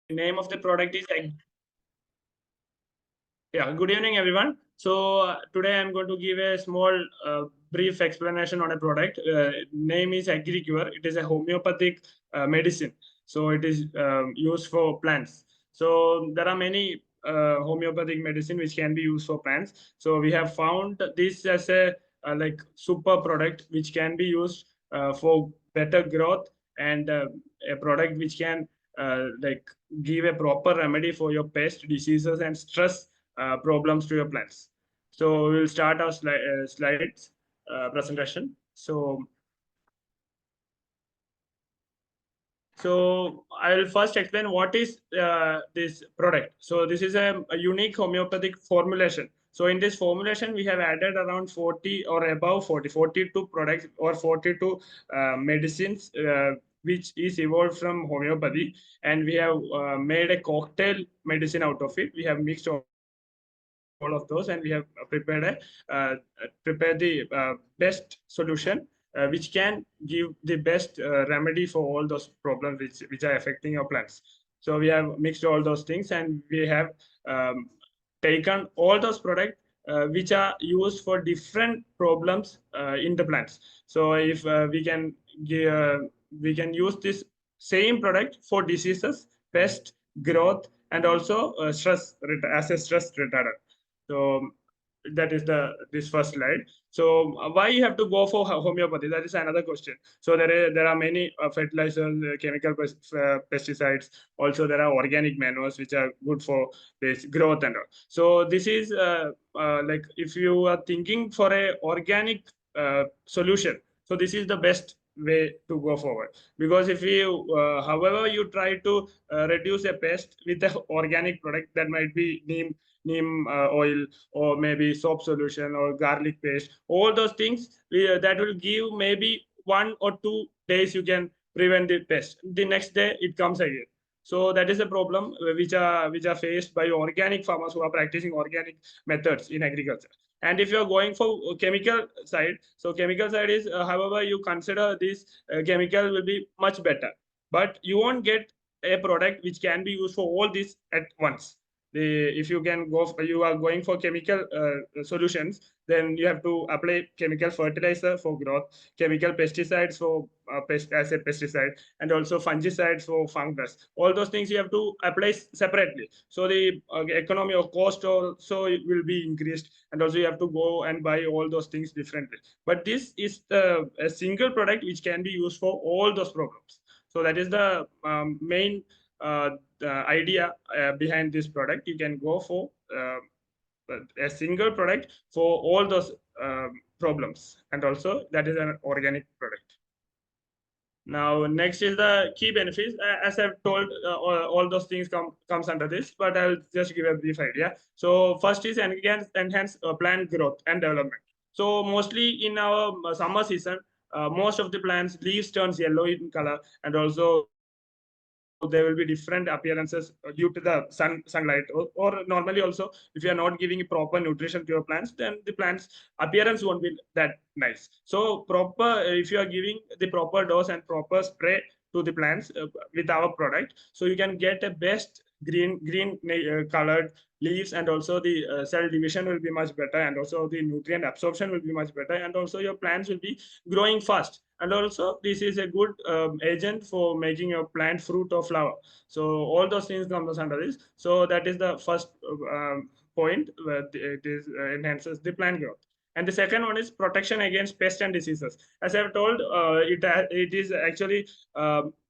name of the product is good evening everyone. So today I'm going to give a small brief explanation on a product. Name is AgriCure. It is a homeopathic medicine. So it is used for plants. So there are many homeopathic medicine which can be used for plants. So we have found this as a like super product which can be used for better growth, and a product which can like give a proper remedy for your pest diseases and stress problems to your plants. So we'll start our slides presentation. So I'll first explain what is this product. So this is a unique homeopathic formulation. So in this formulation, we have added around 40 or above 42 products or 42 medicines, which is evolved from homeopathy. And we have made a cocktail medicine out of it. We have mixed all of those, and we have prepared the best solution which can give the best remedy for all those problems which are affecting your plants. So we have mixed all those things, and we have taken all those products which are used for different problems in the plants. So if we can use this same product for diseases, pest, growth, and also stress as a stress retardant. So that is this first slide. So why you have to go for homeopathy? That is another question. So there are many fertilizers, chemical pesticides. Also there are organic manures which are good for this growth and all. So this is like if you are thinking for a organic solution, so this is the best way to go forward, because if you however you try to reduce a pest with the organic product, that might be neem oil, or maybe soap solution, or garlic paste, all those things that will give maybe 1 or 2 days you can prevent the pest. The next day it comes again. So that is a problem which are faced by organic farmers who are practicing organic methods in agriculture. And if you are going for chemical side, so chemical side is however you consider this chemical will be much better, but you won't get a product which can be used for all this at once. If you can go you are going for chemical solutions, then you have to apply chemical fertilizer for growth, chemical pesticides for pest as a pesticide, and also fungicides for fungus. All those things you have to apply separately, so the economy of cost also it will be increased, and also you have to go and buy all those things differently. But this is a single product which can be used for all those problems. So that is the main the idea behind this product. You can go for a single product for all those problems, and also that is an organic product. Now next is the key benefits. As I've told, all those things comes under this, but I'll just give a brief idea. So first is enhance plant growth and development. So mostly in our summer season, most of the plants leaves turns yellow in color, and also there will be different appearances due to the sunlight, or normally also if you are not giving proper nutrition to your plants, then the plants appearance won't be that nice. So proper if you are giving the proper dose and proper spray to the plants with our product, so you can get a best green colored leaves, and also the cell division will be much better, and also the nutrient absorption will be much better, and also your plants will be growing fast. And also this is a good agent for making your plant fruit or flower. So all those things comes under this. So that is the first point where it is enhances the plant growth. And the second one is protection against pests and diseases. As I've told, it is actually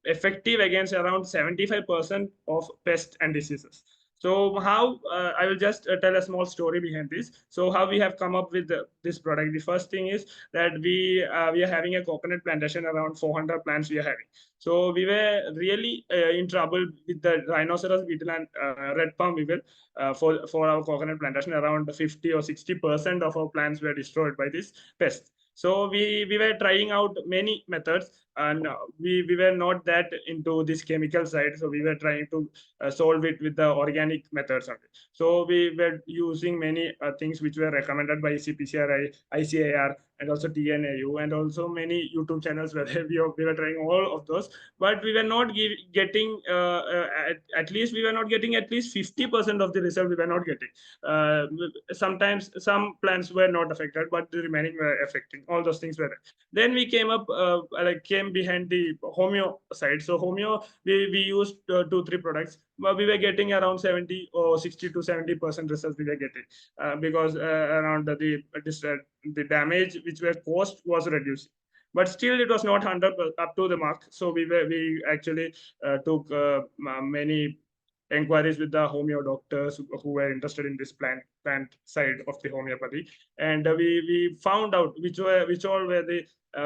effective against around 75% of pests and diseases. So how I will just tell a small story behind this. So how we have come up with this product. The first thing is that we are having a coconut plantation, around 400 plants we are having. So we were really in trouble with the rhinoceros beetle and red palm weevil for our coconut plantation. Around 50 or 60% of our plants were destroyed by this pest. So we were trying out many methods. and we were not that into this chemical side, so we were trying to solve it with the organic methods only. So we were using many things which were recommended by CPCRI, ICAR, and also TNAU, and also many YouTube channels where we were trying all of those, but we were not getting at least we were not getting at least 50% of the result. We were not getting. Uh, Sometimes some plants were not affected, but the remaining were affecting. All those things were there. Then we came up, came behind the homeo side. So homeo, we used 2 3 products, but we were getting around 70 or 60 to 70% results we were getting, because around the damage which were caused was reduced, but still it was not 100 up to the mark. So we actually took many inquiries with the homeo doctors who were interested in this plant side of the homeopathy, and we found out which all were the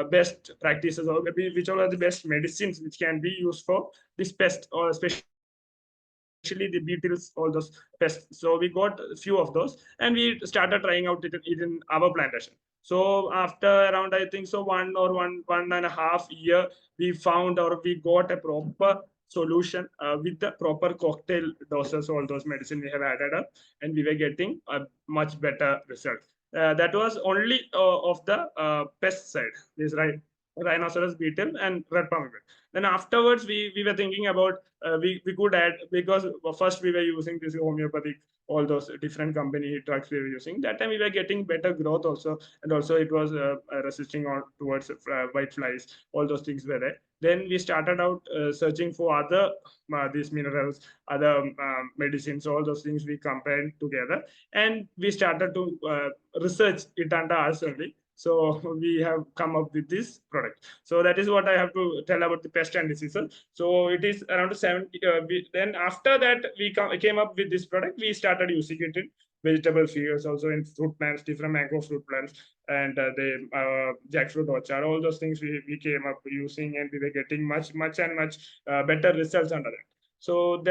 best practices, or maybe which all are the best medicines which can be used for this pest, or especially the beetles, all those pests. So we got a few of those, and we started trying out it in our plantation. So after around, I think so, 1 and a half year, we found, or we got a proper solution with the proper cocktail doses, all those medicine we have added up, and we were getting a much better result. That was only of the pest side, this right rhinoceros beetle and red palm beetle. Then afterwards, we were thinking about, we could add, because first we were using this homeopathic, all those different company drugs we were using. That time we were getting better growth also, and also it was resisting on towards white flies. All those things were there. Then we started out searching for other these minerals, other medicines, all those things we combined together, and we started to research it under us only. So we have come up with this product. So that is what I have to tell about the pest and diseases. So it is around 70. Then after that, came up with this product. We started using it in vegetable fields, also in fruit plants, different mango fruit plants, and the jackfruit orchard. All those things we came up using, and we were getting much better results under that. So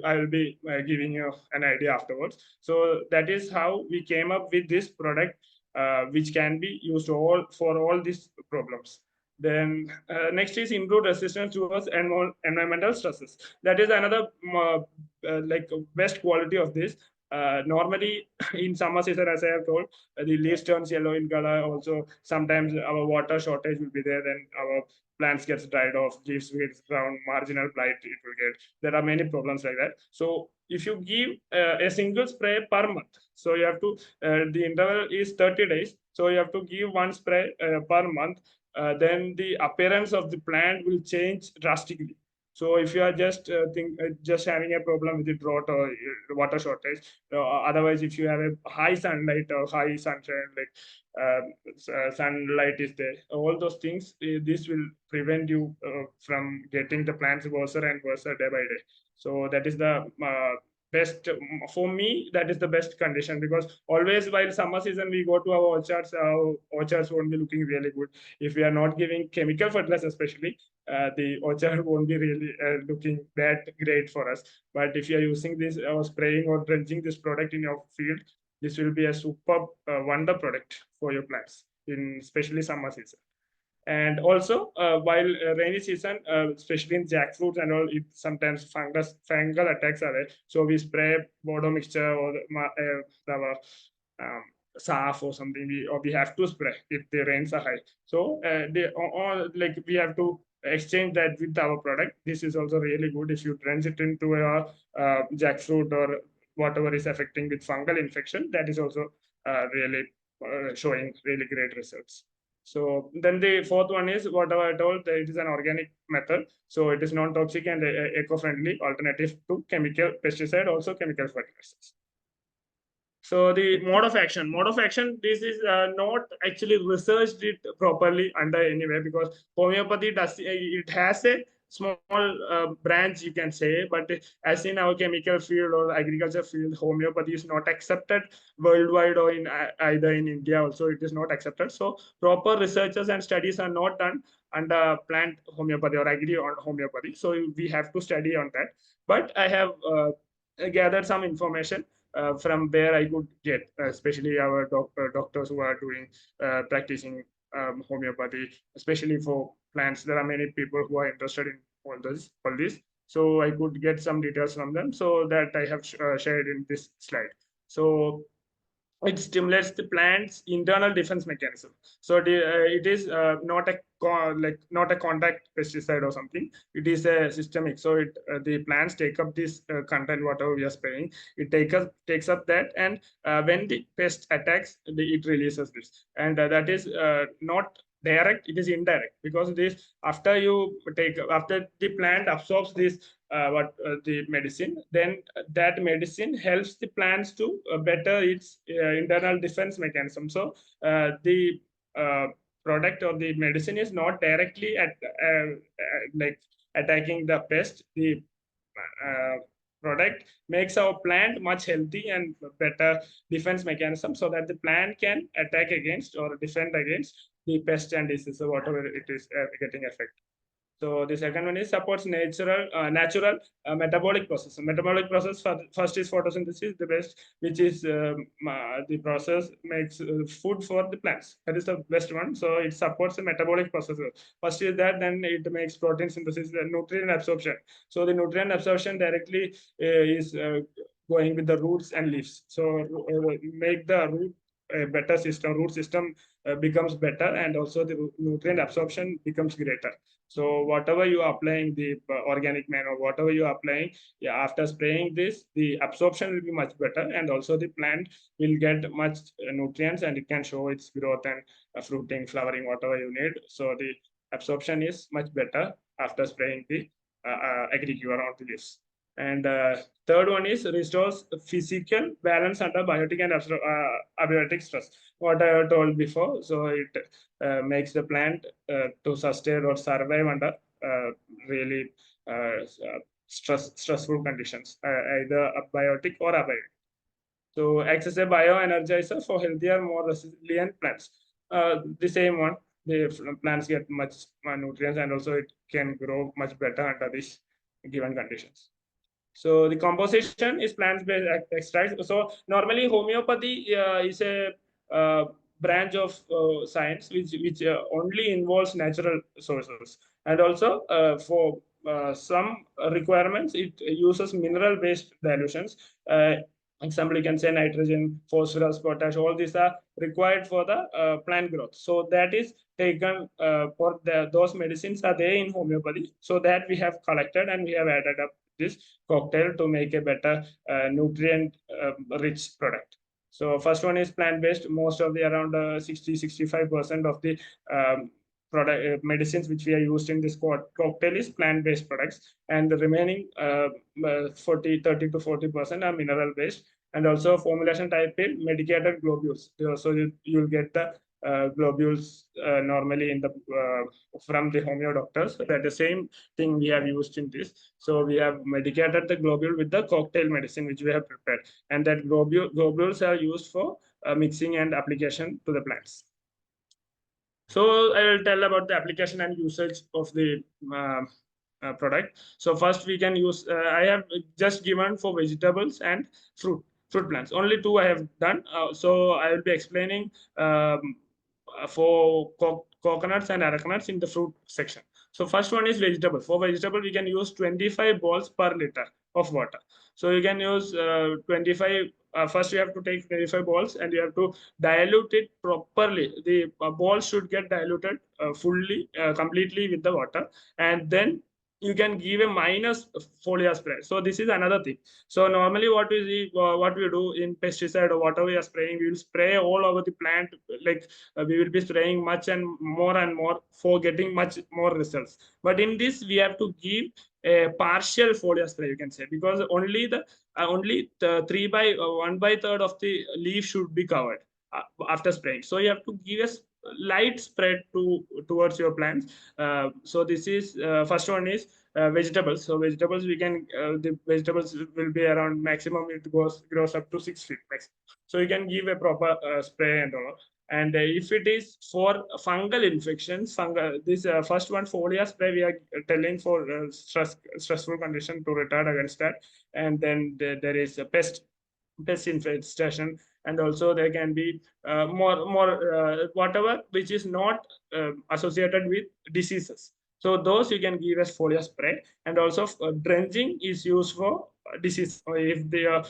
I will be giving you an idea afterwards. So that is how we came up with this product, which can be used all for all these problems. Then next is improved resistance towards environmental stresses. That is another like best quality of this. Normally in summer season, as I have told, the leaves turns yellow in color. Also, sometimes our water shortage will be there. Then our plants gets dried off, leaves will brown, marginal blight it will get. There are many problems like that. So if you give a single spray per month, so you have to the interval is 30 days. So you have to give one spray per month. Then the appearance of the plant will change drastically. So if you are just having a problem with the drought or water shortage, otherwise if you have a high sunlight or high sunshine, like sunlight is there, all those things, this will prevent you from getting the plants worse and worse day by day. So that is the best for me. That is the best condition, because always while summer season we go to our orchards won't be looking really good if we are not giving chemical fertilizer, especially. The orchard won't be really looking that great for us. But if you are using this or spraying or drenching this product in your field, this will be a superb wonder product for your plants in especially summer season. And also, while rainy season, especially in jackfruits and all, it sometimes fungal attacks are there. So we spray Bodo mixture or the SAF or something. We have to spray if the rains are high. So like we have to exchange that with our product. This is also really good if you drench it into a jackfruit or whatever is affecting with fungal infection. That is also really showing really great results. So then the fourth one is whatever I told, that it is an organic method. So it is non-toxic and eco-friendly alternative to chemical pesticide, also chemical fertilizers. So the mode of action, this is not actually researched it properly under anywhere, because homeopathy it has a small branch, you can say, but as in our chemical field or agriculture field, homeopathy is not accepted worldwide, or in either in India also it is not accepted. So proper researches and studies are not done under plant homeopathy or agri homeopathy. So we have to study on that. But I have gathered some information from where I could get, especially our doctors who are doing practicing homeopathy, especially for plants. There are many people who are interested in all this. So I could get some details from them. So that I have shared in this slide. So it stimulates the plant's internal defense mechanism. So it is not a not a contact pesticide or something. It is a systemic. So the plants take up this content, whatever we are spraying. It takes up that, and when the pest attacks, it releases this, and that is not direct. It is indirect, because this after the plant absorbs this the medicine, then that medicine helps the plants to better its internal defense mechanism. So the uh, product or the medicine is not directly like attacking the pest. The uh, product makes our plant much healthy and better defense mechanism, so that the plant can attack against or defend against the pest and disease or whatever it is getting affected. So the second one is supports natural metabolic process. So metabolic process first is photosynthesis, the best, which is the process makes food for the plants. That is the best one. So it supports the metabolic process. First is that, then it makes protein synthesis and nutrient absorption. So the nutrient absorption directly is going with the roots and leaves. So make the root a better system, root system becomes better, and also the nutrient absorption becomes greater. So whatever you are applying, the organic manure, whatever you are applying, yeah, after spraying this, the absorption will be much better, and also the plant will get much nutrients, and it can show its growth and fruiting, flowering, whatever you need. So the absorption is much better after spraying the aggregate on the leaves. And third one is restores physical balance under biotic and abiotic stress. What I have told before, so it makes the plant to sustain or survive under really stressful conditions, either abiotic or abiotic. So acts as a bioenergizer for healthier, more resilient plants. The same one, the plants get much nutrients, and also it can grow much better under these given conditions. So the composition is plant-based extracts. So normally homeopathy is a uh, branch of science which only involves natural sources, and also for some requirements it uses mineral-based dilutions. Example, you can say nitrogen, phosphorus, potash. All these are required for the plant growth. So that is taken for those medicines are there in homeopathy. So that we have collected and we have added up this cocktail to make a better nutrient rich product. So first one is plant based. Most of the around 60-65% of the product medicines which we are used in this cocktail is plant based products, and the remaining 30 to 40% are mineral based, and also formulation type is medicated globules. So you'll get the globules normally in the from the homeo doctors. So that the same thing we have used in this. So we have medicated the globule with the cocktail medicine which we have prepared, and that globules are used for mixing and application to the plants. So I will tell about the application and usage of the product. So first we can use, I have just given for vegetables and fruit plants. Only two I have done. So I will be explaining for coconuts and arachnids in the fruit section. So first one is vegetable. For vegetable, we can use 25 balls per liter of water. So you can use 25. First, you have to take 25 balls and you have to dilute it properly. The balls should get diluted fully, completely with the water, and then you can give a minus foliar spray. So this is another thing. So normally what we do in pesticide or whatever we are spraying, we will spray all over the plant. Like we will be spraying much and more for getting much more results. But in this, we have to give a partial foliar spray, you can say, because only the 3 by 1 by third of the leaf should be covered after spraying. So you have to give a light spread towards your plants. So this is first one is vegetables. So vegetables, we can the vegetables will be around maximum, it grows up to 6 feet maximum. So you can give a proper spray and all. And if it is for fungal infections, this first one foliar spray we are telling for stressful condition to retard against that. And then there is a pest infestation. and also there can be more whatever which is not associated with diseases. So those you can give as foliar spray. And also drenching is used for disease, or if the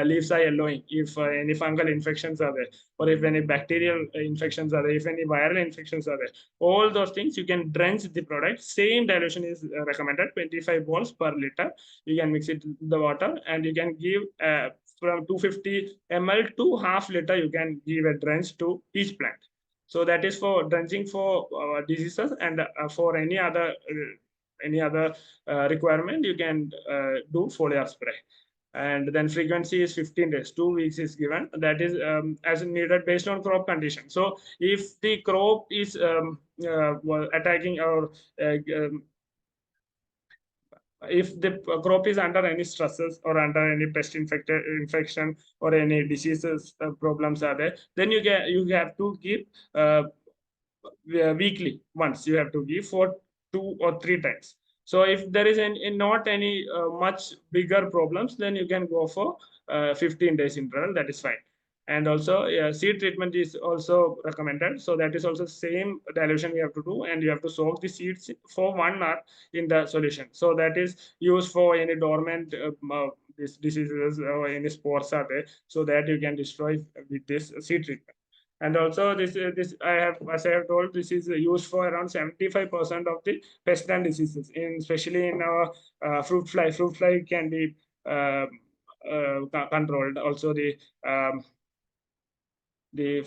leaves are yellowing, if any fungal infections are there, or if any bacterial infections are there, if any viral infections are there, all those things you can drench the product. Same dilution is recommended, 25 moles per liter. You can mix it with the water, and you can give from 250 ml to half liter. You can give a drench to each plant. So that is for drenching for diseases, and for any other requirement, you can do foliar spray. And then frequency is 15 days, 2 weeks is given. That is as needed based on crop condition. So if the crop is attacking, or if the crop is under any stresses or under any pest infection or any diseases problems are there, then you have to give weekly once. You have to give for 2 or 3 times. So if there is not any much bigger problems, then you can go for 15 days interval. That is fine. And also seed treatment is also recommended. So that is also same dilution you have to do, and you have to soak the seeds for 1 hour in the solution. So that is used for any dormant diseases or any spores are there, so that you can destroy with this seed treatment. And also this I have, as I have told, this is used for around 75% of the pest and diseases, especially in our fruit fly. Fruit fly can be controlled. Also um, the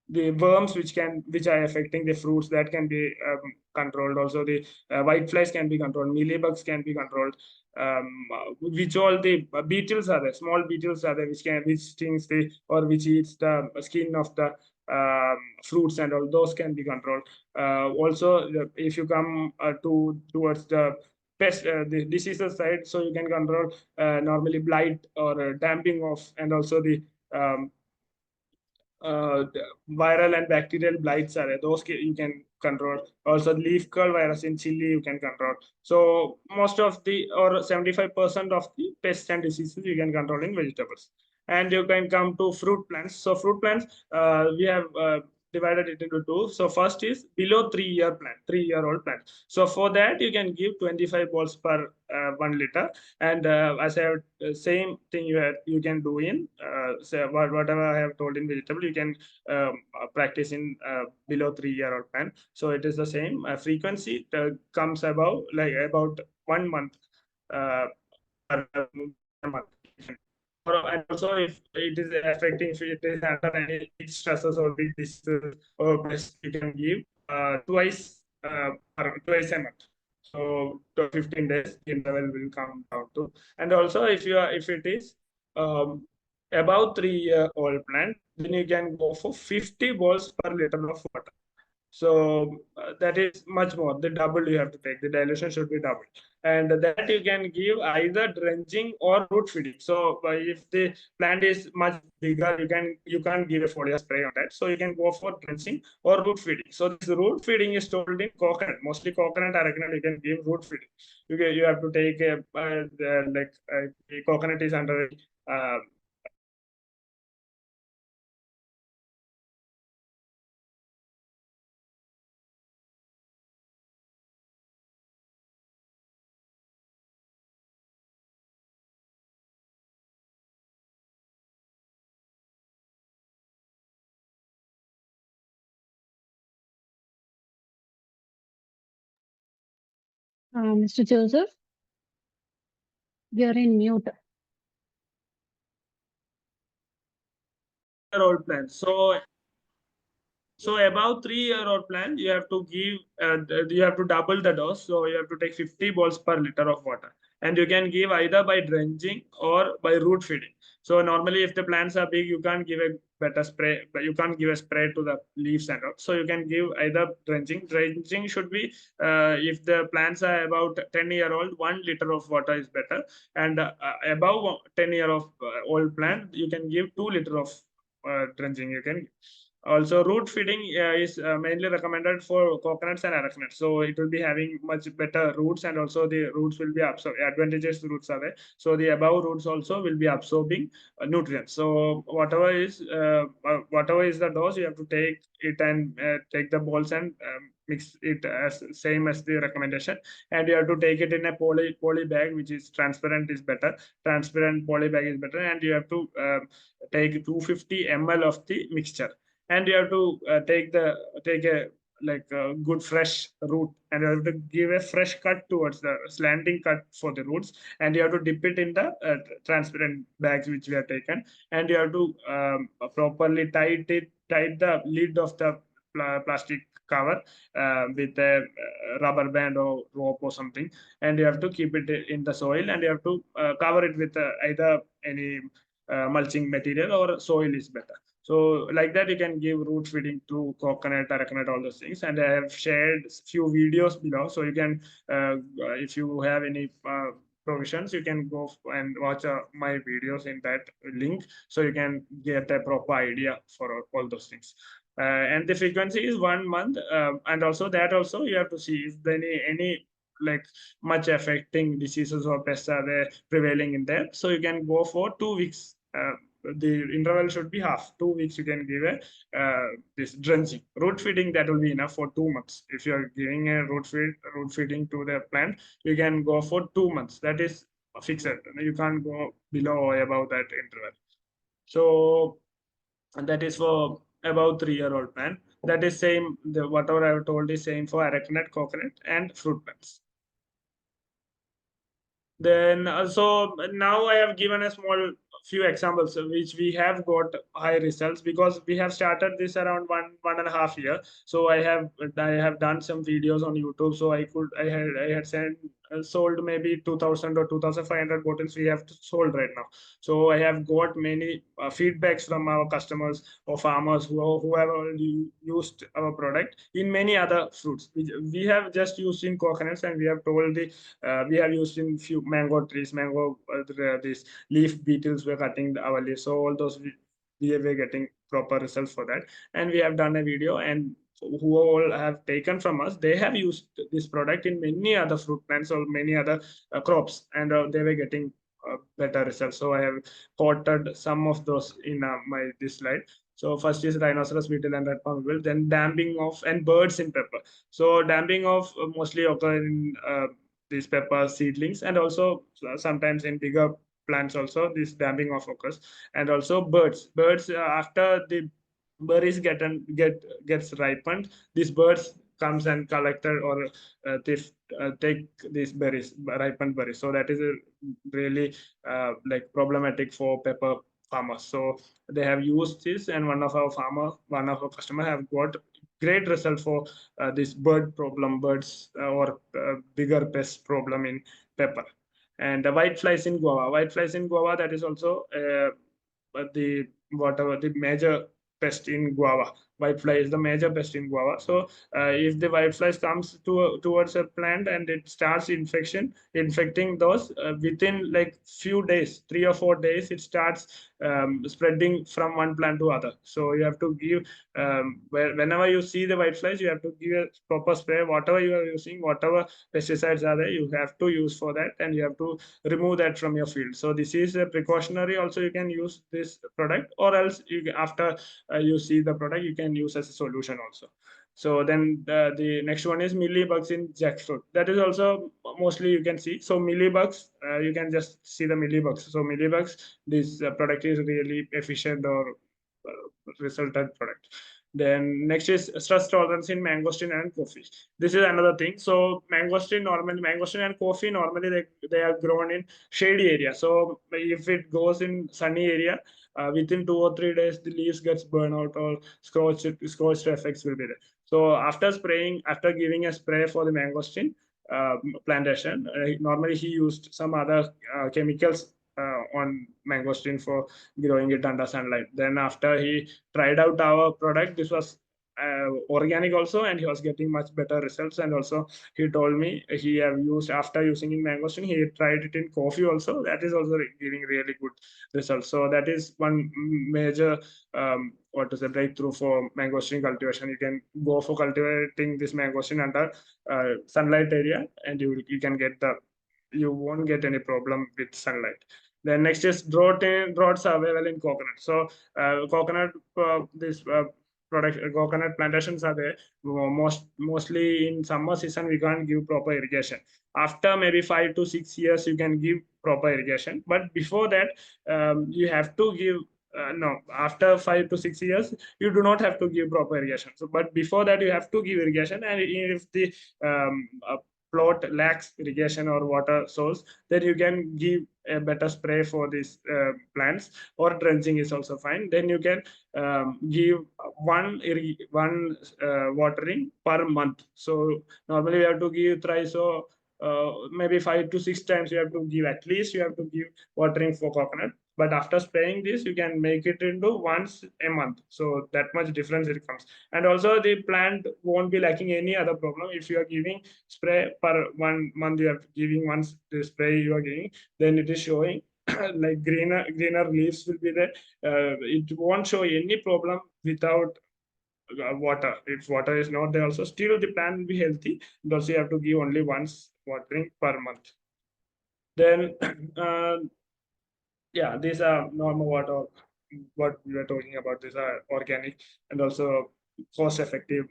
the worms which are affecting the fruits, that can be controlled. Also the white flies can be controlled, mealybugs can be controlled. Which all the beetles are there, small beetles are there, which stings the, or which eats the skin of the fruits, and all those can be controlled. Also if you come towards the pest, the diseases side, so you can control normally blight or damping of, and also the viral and bacterial blights are there. Those you can control. Also leaf curl virus in chili you can control. So most of the, or 75% of the pests and diseases you can control in vegetables. And you can come to fruit plants. So fruit plants, we have divided it into two. So first is below 3-year plant, 3-year-old plant. So for that you can give 25 balls per 1 liter. And as I have same thing you can do in say whatever I have told in vegetable, you can practice in below 3-year-old plant. So it is the same frequency. Comes about like about 1 month per month. And also if it is affecting, if it is under any heat stresses or big diseases or pest, you can give twice a month. So to 15 days interval will come down to. And also if it is about 3-year-old plant, then you can go for 50 balls per liter of water. So that is much more. The double you have to take. The dilution should be double, and that you can give either drenching or root feeding. So if the plant is much bigger, you can't give a foliar spray on that. So you can go for drenching or root feeding. So this root feeding is told in coconut. Mostly coconut aragonite you can give root feeding. You have to take coconut is under Mr. Joseph, you're in mute. old plant. So about 3-year-old plant, you have to give, you have to double the dose. So you have to take 50 balls per liter of water, and you can give either by drenching or by root feeding. So normally, if the plants are big, you can't give a better spray, but you can't give a spray to the leaves and all. So you can give either drenching. Drenching should be if the plants are about 10-year-old, 1 liter of water is better, and above 10-year of old plant, you can give 2 liter of drenching. You can. Also, root feeding is mainly recommended for coconuts and arachnids. So it will be having much better roots, and also the roots will be advantageous roots are there. So the above roots also will be absorbing nutrients. So whatever is the dose, you have to take it and take the balls and mix it as same as the recommendation. And you have to take it in a poly bag, which is transparent is better. Transparent poly bag is better, and you have to take 250 ml of the mixture, and you have to take a like a good fresh root, and you have to give a fresh cut towards the slanting cut for the roots, and you have to dip it in the transparent bags which we have taken, and you have to properly tight the lid of the plastic cover with a rubber band or rope or something, and you have to keep it in the soil, and you have to cover it with either any mulching material or soil is better. So like that, you can give root feeding to coconut, araconite, all those things. And I have shared few videos below, so you can, if you have any provisions, you can go and watch my videos in that link, so you can get a proper idea for all those things. And the frequency is 1 month, and also that also you have to see if any like much affecting diseases or pests are there prevailing in there. So you can go for 2 weeks. The interval should be half. 2 weeks you can give a this drenching. Root feeding, that will be enough for 2 months. If you are giving a root feeding to the plant, you can go for 2 months. That is fixed. You can't go below or above that interval. So that is for about 3-year-old plant. That is same. The whatever I have told is same for arachidonate, coconut, and fruit plants. Then also now I have given a small few examples which we have got high results, because we have started this around 1.5 year. So I have done some videos on YouTube. So I had sent sold maybe 2000 or 2500 bottles we have sold right now. So I have got many feedbacks from our customers or farmers who have already used our product in many other fruits. We have just used in coconuts, and we have told the we have used in few mango trees, these leaf beetles were cutting our leaves. So all those we were getting proper results for that. And we have done a video, and who all have taken from us, they have used this product in many other fruit plants or many other crops, and they were getting better results. So I have quoted some of those in my this slide. So first is rhinoceros beetle and red palm beetle, then damping of and birds in pepper. So damping of mostly occur in these pepper seedlings, and also sometimes in bigger plants also this damping of occurs. And also birds after the berries gets ripened, these birds comes and collected or take these berries, ripened berries. So that is a really like problematic for pepper farmers. So they have used this, and one of our customer have got great result for this birds or bigger pest problem in pepper. And the white flies in guava, that is also the whatever the major pest in guava. Whitefly is the major pest in guava. So if the whiteflies comes towards a plant and it starts infecting those, within like few days, 3 or 4 days, it starts spreading from one plant to other. So you have to give whenever you see the whiteflies, you have to give a proper spray. Whatever you are using, whatever pesticides are there, you have to use for that, and you have to remove that from your field. So this is a precautionary. Also, you can use this product, or else after you see the product, you can use as a solution also. So then the next one is mealybugs in jackfruit. That is also mostly you can see. So mealybugs, you can just see the mealybugs. So mealybugs, this product is really efficient or resultant product. Then next is stress tolerance in mangosteen and coffee. This is another thing. So mangosteen and coffee normally they are grown in shady area. So if it goes in sunny area, within 2 or 3 days the leaves gets burned out or scorched effects will be there. So after giving a spray for the mangosteen plantation, normally he used some other chemicals on mangosteen for growing it under sunlight. Then after he tried out our product, this was organic also, and he was getting much better results. And also he told me he have used, after using in mangosteen, he tried it in coffee also. That is also giving really good results. So that is one major what is a breakthrough for mangosteen cultivation. You can go for cultivating this mangosteen under sunlight area, and you can get the, you won't get any problem with sunlight. Then next is droughts are available in coconut. So coconut this product coconut plantations are there. Mostly in summer season we can't give proper irrigation. After maybe 5 to 6 years you can give proper irrigation, but before that you have to give no, after 5 to 6 years you do not have to give proper irrigation. So but before that you have to give irrigation, and if the plot lacks irrigation or water source, then you can give a better spray for these plants, or drenching is also fine. Then you can give one watering per month. So normally we have to give thrice, so maybe 5 to 6 times you have to give, at least you have to give watering for coconut. But after spraying this you can make it into once a month, so that much difference it comes. And also the plant won't be lacking any other problem if you are giving spray per 1 month. You are giving once the spray you are giving, then it is showing like greener leaves will be there. It won't show any problem without water. If water is not there also, still the plant will be healthy. And also you have to give only once watering per month. Then yeah, these are normal water. What we are talking about, these are organic and also cost effective.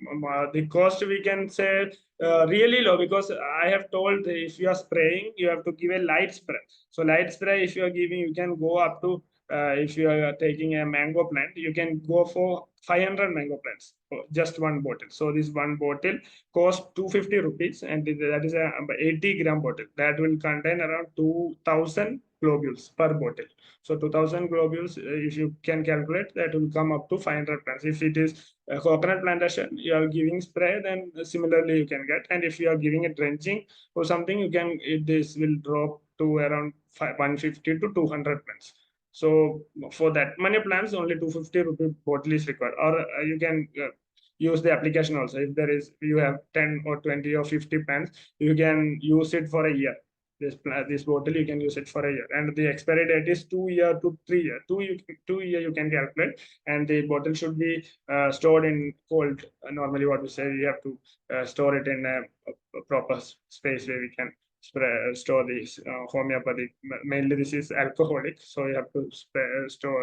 The cost we can say really low, because I have told if you are spraying you have to give a light spray. So light spray if you are giving, you can go up to if you are taking a mango plant, you can go for 500 mango plants for just one bottle. So this one bottle costs 250 rupees, and that is a 80-gram bottle that will contain around 2000 globules per bottle. So 2000 globules, if you can calculate, that will come up to 500 plants. If it is a coconut plantation, you are giving spray, then similarly you can get. And if you are giving a drenching or something, you can, this will drop to around 150 to 200 plants. So for that many plants, only 250 rupee bottle is required. Or you can use the application also. If there is, you have 10 or 20 or 50 plants, you can use it for a year. This bottle you can use it for a year, and the expiry date is 2 year to 3 year. 2 year you can calculate, and the bottle should be stored in cold. Normally, what we say, you have to store it in a proper space where we can store these homeopathic. Mainly, this is alcoholic, so you have to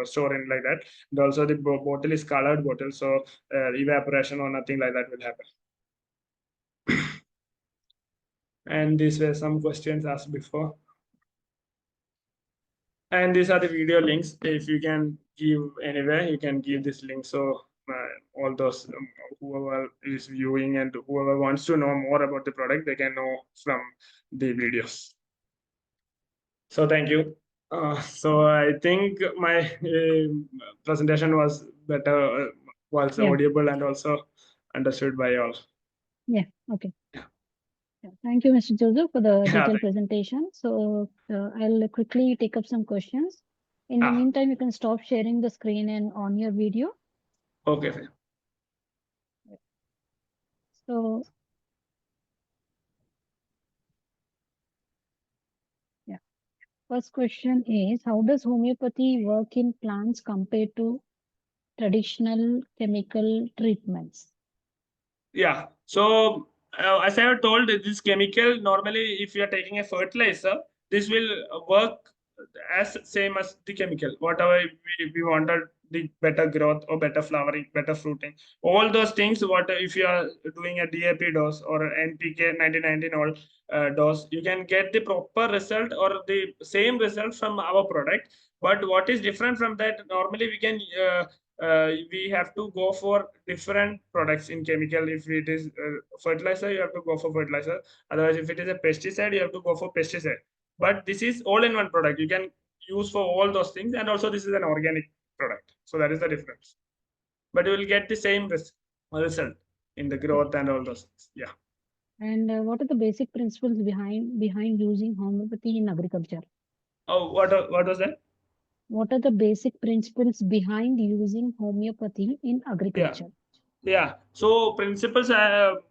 store in like that. And also, the bottle is colored bottle, so evaporation or nothing like that will happen. And these were some questions asked before. And these are the video links. If you can give anywhere, you can give this link. So all those whoever is viewing and whoever wants to know more about the product, they can know from the videos. So thank you. So I think my presentation was better, was Yeah. audible and also understood by all. Yeah. Okay. Yeah. Thank you, Mr. Joseph, for the Yeah, detailed presentation. So I'll quickly take up some questions. In the ah, meantime, you can stop sharing the screen and on your video. okay. Fine. So yeah. First question is, how does homeopathy work in plants compared to traditional chemical treatments? Yeah. So as I have told, this chemical, normally if you are taking a fertilizer, this will work as same as the chemical. Whatever we wanted, the better growth or better flowering, better fruiting, all those things. What if you are doing a DAP dose or NPK 1919 all dose, you can get the proper result or the same result from our product. But what is different from that? Normally we can we have to go for different products in chemical. If it is fertilizer, you have to go for fertilizer. Otherwise, if it is a pesticide, you have to go for pesticide. But this is all in one product. You can use for all those things, and also this is an organic product. So that is the difference. But you will get the same result in the Yeah. growth and all those things. Yeah. And what are the basic principles behind using homeopathy in agriculture? Oh, what was that? What are the basic principles behind using homeopathy in Yeah. agriculture? Yeah. So principles,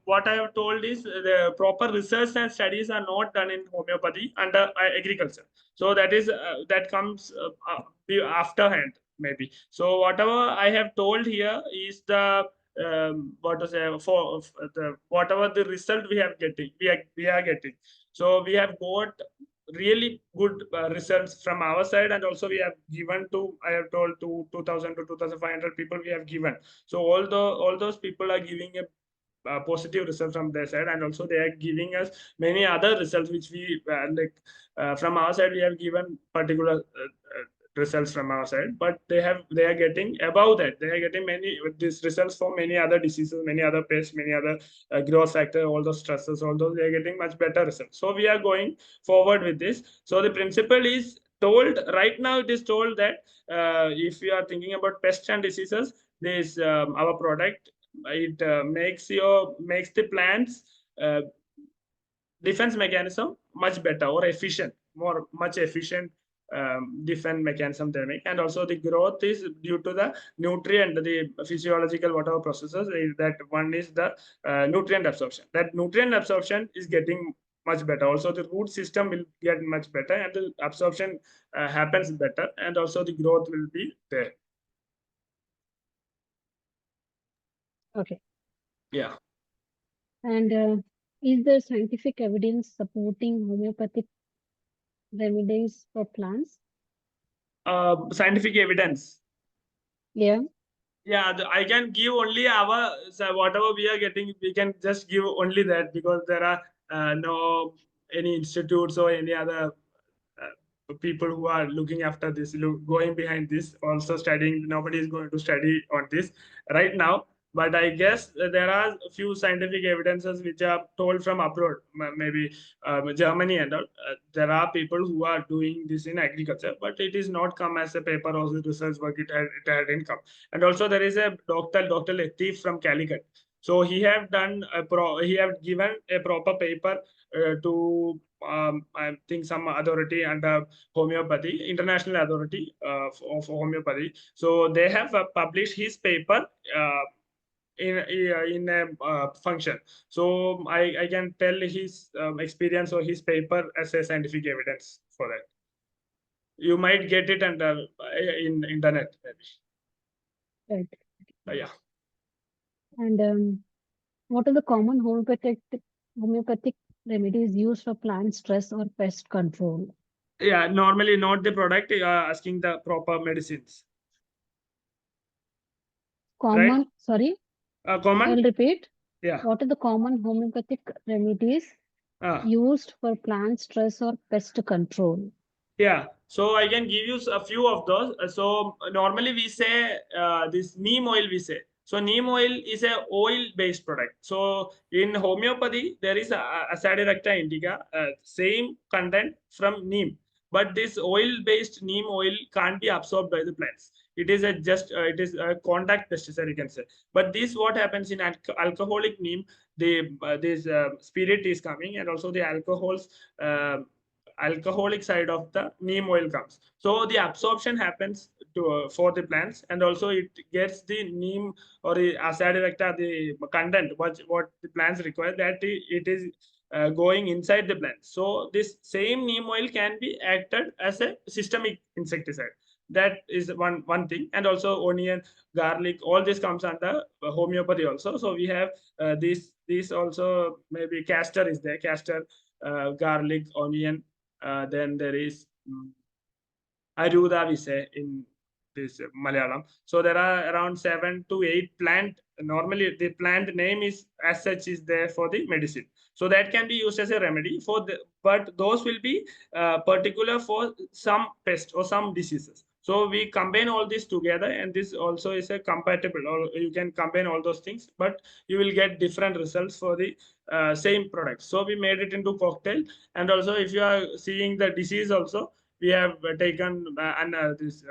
what I have told is the proper research and studies are not done in homeopathy under agriculture. So that is that comes afterhand maybe. So whatever I have told here is the what to say for the whatever the result we are getting. So we have got really good results from our side, and also we have given to, I have told, to 2000 to 2500 people we have given. So all those people are giving a positive result from their side, and also they are giving us many other results which we from our side we have given particular results from our side, but they are getting above that. They are getting many these results for many other diseases, many other pests, many other growth factor, all those stresses, all those, they are getting much better results. So we are going forward with this. So the principle is told right now. It is told that if you are thinking about pests and diseases, this our product, it makes the plants defense mechanism much better or efficient, more much efficient defense mechanism they make. And also the growth is due to the nutrient, the physiological whatever processes that one is the nutrient absorption. That nutrient absorption is getting much better. Also the root system will get much better, and the absorption happens better, and also the growth will be there. Okay. Yeah. And is there scientific evidence supporting homeopathic remedies for plants? Scientific evidence. Yeah. Yeah, I can give only our, so whatever we are getting, we can just give only that, because there are no any institutes or any other people who are looking after this, going behind this, also studying. Nobody is going to study on this right now. But I guess there are a few scientific evidences which are told from abroad, maybe Germany and all. There are people who are doing this in agriculture, but it is not come as a paper or research work. It hadn't come. And also there is a Dr. Latif from Calicut. So he have done he have given a proper paper to I think some authority under homeopathy, international authority of homeopathy. So they have published his paper in a function. So I can tell his experience or his paper as a scientific evidence for that. You might get it under in internet maybe. Right. Yeah. And what are the common homeopathic remedies used for plant stress or pest control? Yeah, normally not the product, asking the proper medicines, right? Sorry, Common. I'll repeat. Yeah. What are the common homeopathic remedies uh, used for plant stress or pest control? Yeah, so I can give you a few of those. So normally we say this neem oil. We say so neem oil is a oil-based product. So in homeopathy there is a Azadirachta indica, same content from neem, but this oil-based neem oil can't be absorbed by the plants. It is a just it is a contact pesticide, you can say. But this what happens in alcoholic neem, the this spirit is coming, and also the uh, alcoholic side of the neem oil comes. So the absorption happens to for the plants, and also it gets the neem or the azadirachta, the content what the plants require, that it is going inside the plant. So this same neem oil can be acted as a systemic insecticide. That is one thing. And also onion, garlic, all this comes under homeopathy also. So we have this also, maybe castor is there, castor, garlic, onion, then there is Aruda, we say in this Malayalam. So there are around 7 to 8 plant. Normally, the plant name is as such is there for the medicine. So that can be used as a remedy for the, but those will be particular for some pest or some diseases. So we combine all this together, and this also is a compatible, or you can combine all those things, but you will get different results for the same product. So we made it into cocktail. And also if you are seeing the disease also, we have taken and this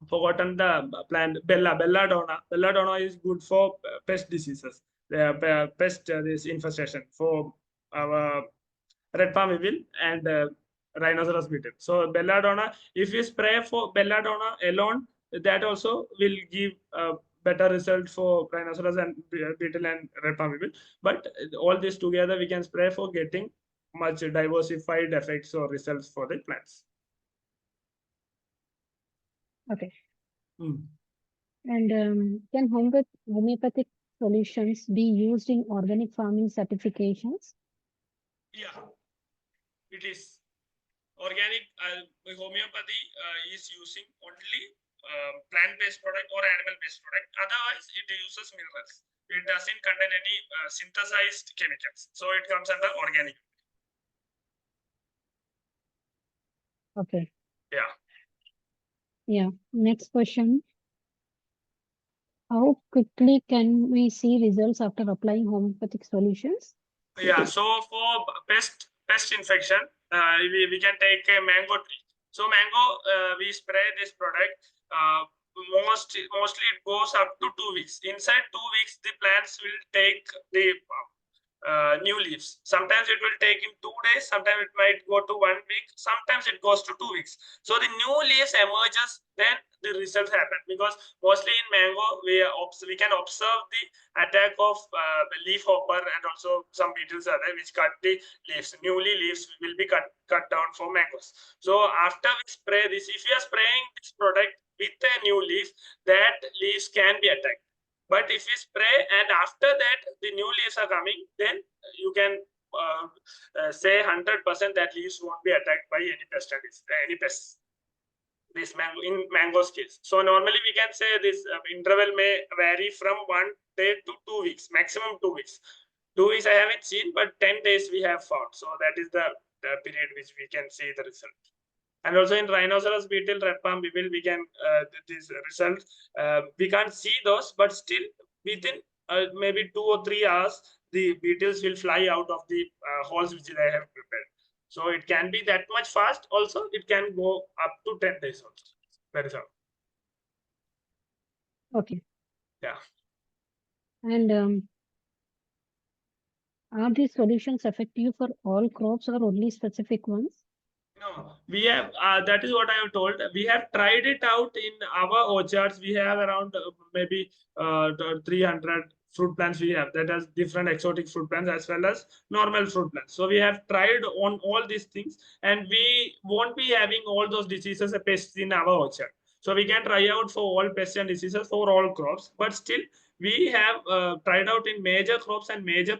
forgotten the plant belladonna. Belladonna is good for pest diseases. The pest this infestation for our red palm evil and rhinoceros beetle. So belladonna, if you spray for belladonna alone, that also will give better result for rhinoceros and beetle and red palm beetle. But all this together we can spray for getting much diversified effects or results for the plants. Okay. Mm. And can homeopathic solutions be used in organic farming certifications? Yeah, it is. Organic homeopathy is using only plant-based product or animal-based product. Otherwise, it uses minerals. It doesn't contain any synthesized chemicals. So it comes under organic. Okay. Yeah. Yeah. Next question. How quickly can we see results after applying homeopathic solutions? Yeah. So for pest infection, we can take a mango tree. So mango, we spray this product. Mostly it goes up to 2 weeks. Inside 2 weeks, the plants will take the new leaves. Sometimes it will take in 2 days, sometimes it might go to 1 week, sometimes it goes to 2 weeks. So the new leaves emerges, then the results happen, because mostly in mango we can observe the attack of leaf hopper, and also some beetles are there which cut the leaves. Newly leaves will be cut down for mangoes. So after we spray this, if we are spraying this product with a new leaf, that leaves can be attacked. But if we spray and after that the new leaves are coming, then you can say 100% that leaves won't be attacked by any pests. This mango in mango's case. So normally we can say this interval may vary from 1 day to 2 weeks, maximum 2 weeks. 2 weeks I haven't seen, but 10 days we have found. So that is the period which we can see the result. And also in rhinoceros beetle, red palm beetle, we can this result. We can't see those, but still within maybe 2 or 3 hours, the beetles will fly out of the holes which they have prepared. So it can be that much fast. Also, it can go up to 10 days also. That is how. Okay. Yeah. And are these solutions effective for all crops or only specific ones? No, we have that is what I have told. We have tried it out in our orchards. We have around maybe 300 fruit plants we have that has different exotic fruit plants as well as normal fruit plants. So we have tried on all these things, and we won't be having all those diseases and pests in our orchard. So we can try out for all pests and diseases for all crops, but still we have tried out in major crops and major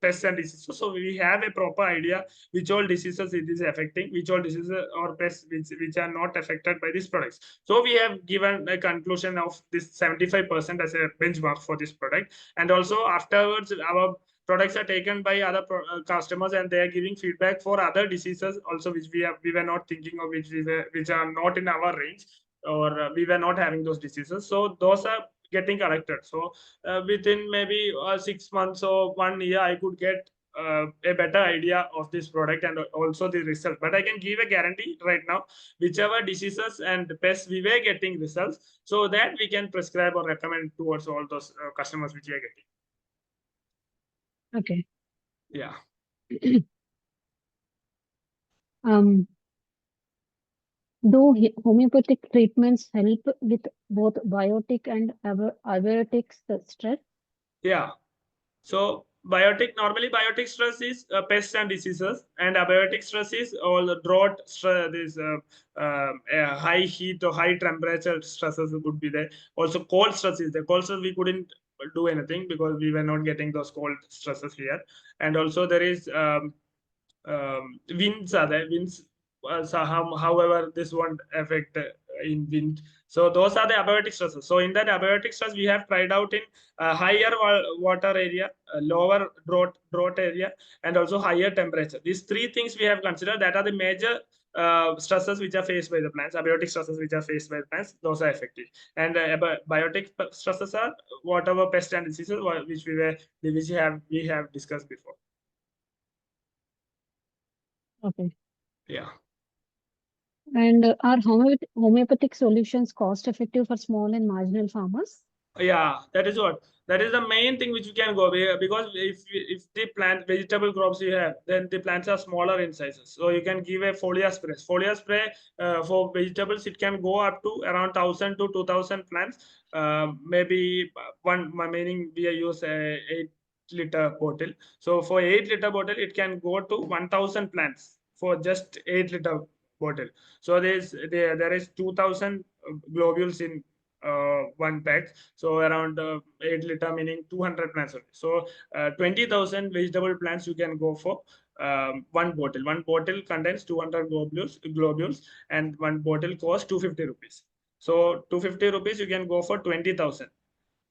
pests and diseases. So we have a proper idea which all diseases it is affecting, which all diseases or pests which are not affected by these products. So we have given a conclusion of this 75% as a benchmark for this product. And also afterwards, our products are taken by other customers, and they are giving feedback for other diseases also which we were not thinking of, which are not in our range, or we were not having those diseases. So those are getting corrected. So within maybe 6 months or 1 year, I could get a better idea of this product and also the result. But I can give a guarantee right now, whichever diseases and pests we were getting results, so that we can prescribe or recommend towards all those customers which we are getting. Okay. Yeah. Though homeopathic treatments help with both biotic and abiotic stress. Yeah. So normally biotic stress is pests and diseases, and abiotic stress is all the drought stress, this high heat or high temperature stresses would be there. Also cold stress is there. Cold stress we couldn't do anything because we were not getting those cold stresses here. And also there is winds are there. Winds, however, this won't affect in wind. So those are the abiotic stresses. So in that abiotic stress, we have tried out in higher water area, lower drought area, and also higher temperature. These three things we have considered that are the major stresses which are faced by the plants. Abiotic stresses which are faced by the plants, those are effective. And biotic stresses are whatever pest and diseases which we have discussed before. Okay. Yeah. And are homeopathic solutions cost effective for small and marginal farmers? Yeah, that is what. That is the main thing which you can go because if the plant vegetable crops you have, then the plants are smaller in sizes. So you can give a foliar spray. Foliar spray for vegetables, it can go up to around 1,000 to 2,000 plants. Maybe meaning we use a 8 liter bottle. So for 8 liter bottle, it can go to 1,000 plants for just 8 liter bottle. So there is 2,000 globules in one pack. So around 8 liter, meaning 200 plants. So 20,000 vegetable plants you can go for one bottle. One bottle contains 200 globules, and one bottle costs 250 rupees. So 250 rupees you can go for 20,000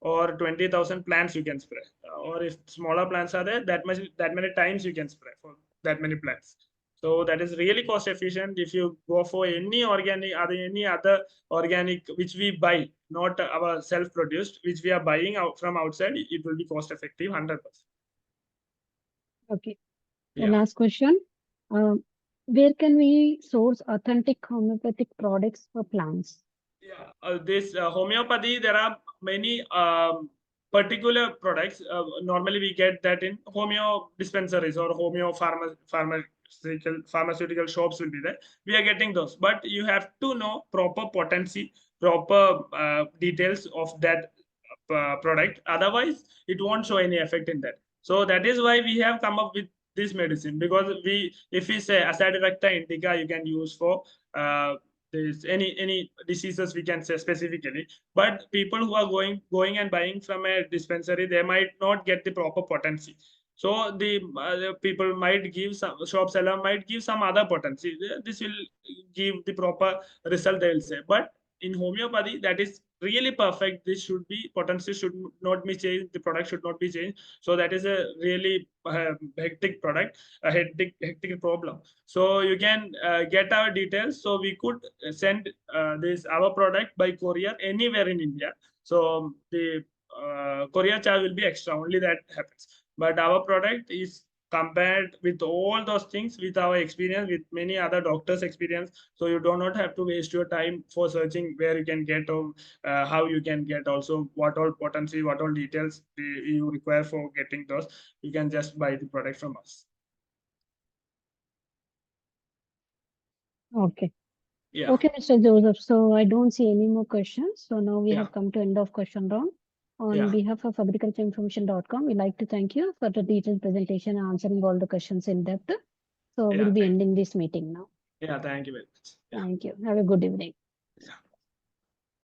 or 20,000 plants you can spray. Or if smaller plants are there, that many times you can spray for that many plants. So that is really cost efficient. If you go for any other organic which we buy, not our self produced, which we are buying out from outside, it will be cost effective 100%. Okay. The Yeah. last question. Where can we source authentic homeopathic products for plants? Yeah, this homeopathy, there are many particular products. Normally, we get that in homeo dispensaries or pharmaceutical shops will be there. We are getting those, but you have to know proper potency, proper details of that product. Otherwise, it won't show any effect in that. So that is why we have come up with this medicine, because if we say Azadirachta indica, you can use for there's any diseases we can say specifically, but people who are going and buying from a dispensary, they might not get the proper potency. So the people might give some shop seller might give some other potency. This will give the proper result, they will say. But in homeopathy, that is really perfect. This should be potency should not be changed. The product should not be changed. So that is a really hectic product, a hectic problem. So you can get our details. So we could send this our product by courier anywhere in India. So the courier charge will be extra. Only that happens. But our product is compared with all those things with our experience, with many other doctors' experience. So you do not have to waste your time for searching where you can get or how you can get. Also, what all potency, what all details you require for getting those. You can just buy the product from us. Okay. Yeah. Okay, Mr. Joseph. So I don't see any more questions. So now we Yeah. have come to end of question round. On Yeah. behalf of agricultureinformation.com, we'd like to thank you for the detailed presentation and answering all the questions in depth. So Yeah. we'll be ending this meeting now. Yeah. Thank you very much. Yeah. Thank you. Have a good evening.